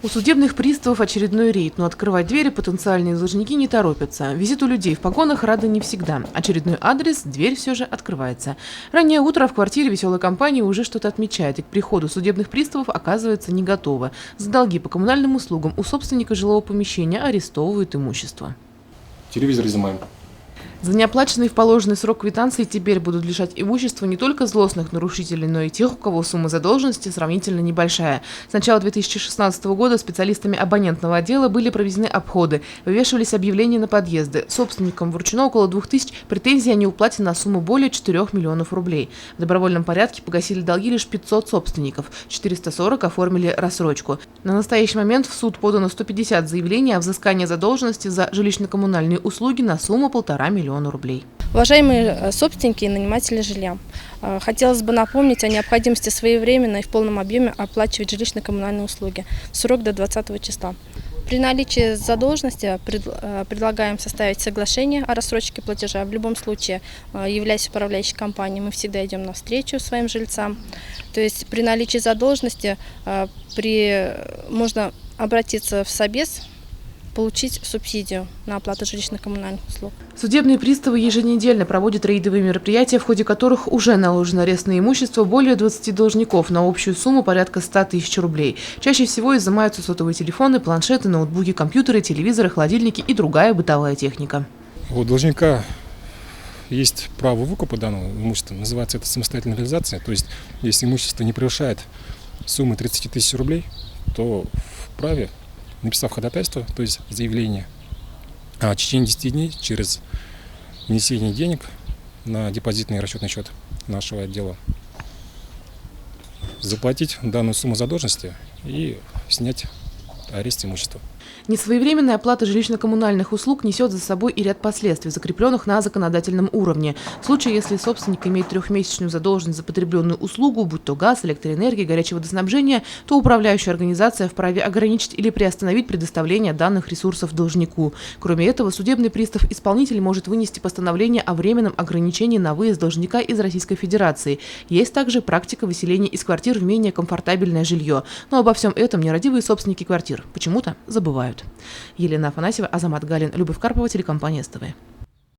У судебных приставов очередной рейд, но открывать двери потенциальные должники не торопятся. Визиту людей в погонах рады не всегда. Очередной адрес, дверь все же открывается. Раннее утро в квартире веселой компании уже что-то отмечает, и к приходу судебных приставов оказывается не готова. За долги по коммунальным услугам у собственника жилого помещения арестовывают имущество. Телевизор изымаем. За неоплаченные в положенный срок квитанции теперь будут лишать имущества не только злостных нарушителей, но и тех, у кого сумма задолженности сравнительно небольшая. С начала 2016 года специалистами абонентного отдела были проведены обходы, вывешивались объявления на подъезды. Собственникам вручено около 2000 претензий о неуплате на сумму более 4 миллионов рублей. В добровольном порядке погасили долги лишь 500 собственников, 440 оформили рассрочку. На настоящий момент в суд подано 150 заявлений о взыскании задолженности за жилищно-коммунальные услуги на сумму 1,5 миллиона рублей. Уважаемые собственники и наниматели жилья, хотелось бы напомнить о необходимости своевременно и в полном объеме оплачивать жилищно-коммунальные услуги в срок до 20 числа. При наличии задолженности предлагаем составить соглашение о рассрочке платежа. В любом случае, являясь управляющей компанией, мы всегда идем навстречу своим жильцам. То есть при наличии задолженности можно обратиться в собес, получить субсидию на оплату жилищно-коммунальных услуг. Судебные приставы еженедельно проводят рейдовые мероприятия, в ходе которых уже наложен арест на имущество более 20 должников на общую сумму порядка 100 тысяч рублей. Чаще всего изымаются сотовые телефоны, планшеты, ноутбуки, компьютеры, телевизоры, холодильники и другая бытовая техника. У должника есть право выкупа данного имущества, называется это самостоятельная реализация. То есть, если имущество не превышает суммы 30 тысяч рублей, то вправе, написав ходатайство, то есть заявление, в течение 10 дней через внесение денег на депозитный расчетный счет нашего отдела заплатить данную сумму задолженности и снять арест имущества. Несвоевременная оплата жилищно-коммунальных услуг несет за собой и ряд последствий, закрепленных на законодательном уровне. В случае, если собственник имеет трехмесячную задолженность за потребленную услугу, будь то газ, электроэнергия, горячее водоснабжение, то управляющая организация вправе ограничить или приостановить предоставление данных ресурсов должнику. Кроме этого, судебный пристав-исполнитель может вынести постановление о временном ограничении на выезд должника из Российской Федерации. Есть также практика выселения из квартир в менее комфортабельное жилье. Но обо всем этом нерадивые собственники квартир почему-то забывают. Елена Афанасьева, Азамат Галин, Любовь Карпова, телекомпания СТВ.